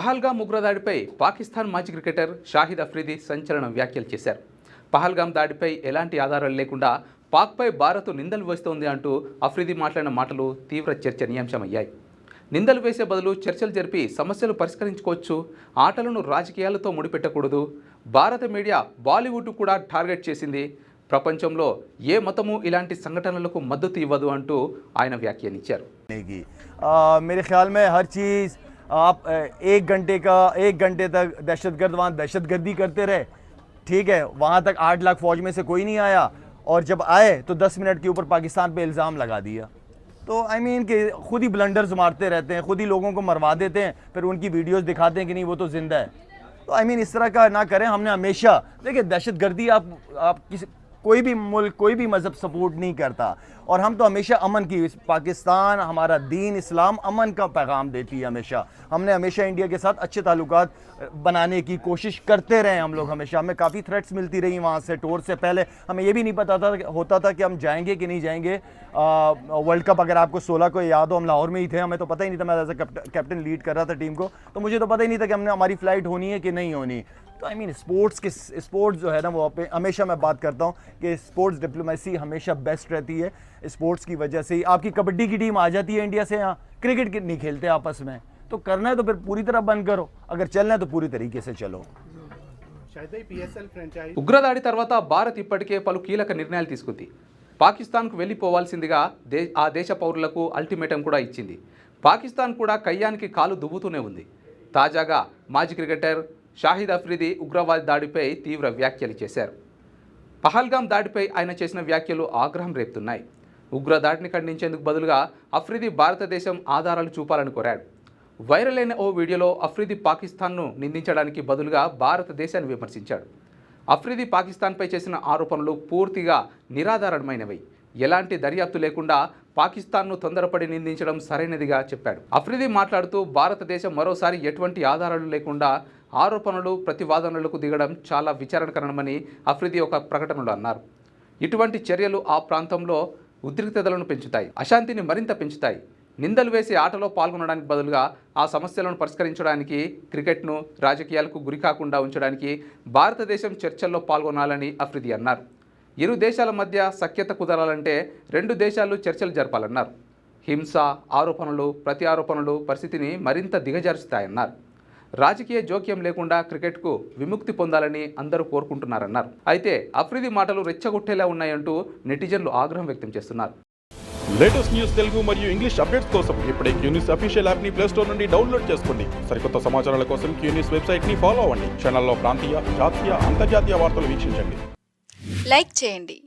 పహల్గామ్ ఉగ్రదాడిపై పాకిస్తాన్ మాజీ క్రికెటర్ షాహిద్ అఫ్రిది సంచలన వ్యాఖ్యలు చేశారు. పహల్గామ్ దాడిపై ఎలాంటి ఆధారాలు లేకుండా పాక్పై భారత్ నిందలు వేస్తోంది అంటూ అఫ్రిది మాట్లాడిన మాటలు తీవ్ర చర్చనీయాంశమయ్యాయి. నిందలు వేసే బదులు చర్చలు జరిపి సమస్యలు పరిష్కరించుకోవచ్చు, ఆటలను రాజకీయాలతో ముడిపెట్టకూడదు. భారత మీడియా బాలీవుడ్ కూడా టార్గెట్ చేసింది, ప్రపంచంలో ఏ మతము ఇలాంటి సంఘటనలకు మద్దతు ఇవ్వదు అంటూ ఆయన వ్యాఖ్యానించారు. मेरे ख्याल में हर चीज़ आप एक घंटे तक दहशतगर्द वहाँ दहशतगर्दी करते रहे, ठीक है. वहाँ तक 8 लाख फौज में से कोई नहीं आया और जब आए तो 10 मिनट के ऊपर पाकिस्तान पे इल्ज़ाम लगा दिया. तो आई मीन कि खुद ही ब्लंडर्स मारते रहते हैं, खुद ही लोगों को मरवा देते हैं, फिर उनकी वीडियोस दिखाते हैं कि नहीं वो तो ज़िंदा है. तो आई मीन इस तरह का ना करें. हमने हमेशा देखिए दहशतगर्दी आप किसी कोई भी मुल्क कोई भी मज़हब सपोर्ट नहीं करता और हम तो हमेशा अमन की, पाकिस्तान हमारा दीन इस्लाम अमन का पैगाम देती है. हमेशा हमने हमेशा इंडिया के साथ अच्छे ताल्लुकात बनाने की कोशिश करते रहे. हम लोग हमेशा, हमें काफ़ी थ्रेट्स मिलती रही वहाँ से. टूर से पहले हमें ये भी नहीं पता होता था कि हम जाएंगे कि नहीं जाएंगे. वर्ल्ड कप अगर आपको 16 को याद हो, हम लाहौर में ही थे, हमें तो पता ही नहीं था. मैं एज ए कैप्टन लीड कर रहा था टीम को, तो मुझे तो पता ही नहीं था कि हमने हमारी फ़्लाइट होनी है कि नहीं होनी. तो आई मीन स्पोर्ट्स जो है ना, वो हमेशा मैं बात करता हूँ कि स्पोर्ट्स डिप्लोमेसी हमेशा बेस्ट रहती है. स्पोर्ट्स की वजह से ही आपकी कबड्डी की टीम आ जाती है इंडिया से, यहाँ क्रिकेट नहीं खेलते आपस में. तो करना है तो फिर पूरी तरह बंद करो, अगर चलना है तो पूरी तरीके से चलो. ఉగ్రదాడి తర్వాత భారత్ ఇప్పటికే పలు కీలక నిర్ణయాలు తీసుకుంది. పాకిస్తాన్కు వెళ్ళిపోవాల్సిందిగా ఆ దేశ పౌరులకు అల్టిమేటం కూడా ఇచ్చింది. పాకిస్తాన్ కూడా కయ్యానికి కాలు దువ్వుతూనే ఉంది. తాజాగా మాజీ క్రికెటర్ షాహిద్ అఫ్రిది ఉగ్రవాద దాడిపై తీవ్ర వ్యాఖ్యలు చేశారు. పహల్గామ్ దాడిపై ఆయన చేసిన వ్యాఖ్యలు ఆగ్రహం రేపుతున్నాయి. ఉగ్రదాడిని ఖండించేందుకు బదులుగా అఫ్రిది భారతదేశం ఆధారాలు చూపాలని కోరాడు. వైరల్ అయిన ఓ వీడియోలో అఫ్రిది పాకిస్తాన్ను నిందించడానికి బదులుగా భారతదేశాన్ని విమర్శించాడు. అఫ్రిది పాకిస్తాన్పై చేసిన ఆరోపణలు పూర్తిగా నిరాధారణమైనవి, ఎలాంటి దర్యాప్తు లేకుండా పాకిస్తాన్ను తొందరపడి నిందించడం సరైనదిగా చెప్పాడు. అఫ్రిది మాట్లాడుతూ భారతదేశం మరోసారి ఎటువంటి ఆధారాలు లేకుండా ఆరోపణలు ప్రతివాదనలకు దిగడం చాలా విచారణకరమని అఫ్రిది ఒక ప్రకటనలో అన్నారు. ఇటువంటి చర్యలు ఆ ప్రాంతంలో ఉద్రిక్తతలను పెంచుతాయి, అశాంతిని మరింత పెంచుతాయి. నిందలు వేసి ఆటలో పాల్గొనడానికి బదులుగా ఆ సమస్యలను పరిష్కరించడానికి, క్రికెట్ను రాజకీయాలకు గురికాకుండా ఉంచడానికి భారతదేశం చర్చల్లో పాల్గొనాలని అఫ్రిది అన్నారు. ఇరు దేశాల మధ్య సఖ్యత కుదరాలంటే రెండు దేశాలు చర్చలు జరపాలన్నారు. హింస, ఆరోపణలు, ప్రతి ఆరోపణలు పరిస్థితిని మరింత దిగజారుస్తాయన్నారు. రాజకీయ జోక్యం లేకుండా క్రికెట్కు విముక్తి పొందాలని అందరూ కోరుకుంటున్నారన్నారు. అయితే అఫ్రిది మాటలు రెచ్చగొట్టేలా ఉన్నాయంటూ నెటిజన్లు ఆగ్రహం వ్యక్తం చేస్తున్నారు. లేటెస్ట్ న్యూస్ తెలుగు మరియు ఇంగ్లీష్ అప్డేట్స్ కోసం ఇప్పుడే క్యూన్యూస్ అఫీషియల్ యాప్ ని ప్లే స్టోర్ నుండి డౌన్లోడ్ చేసుకోండి. సరికొత్త సమాచారాల కోసం క్యూన్యూస్ వెబ్సైట్ ని ఫాలో అవ్వండి. ఛానల్లో ప్రాంతీయ, జాతీయ, అంతర్జాతీయ వార్తలు వీక్షించండి. లైక్ చేయండి.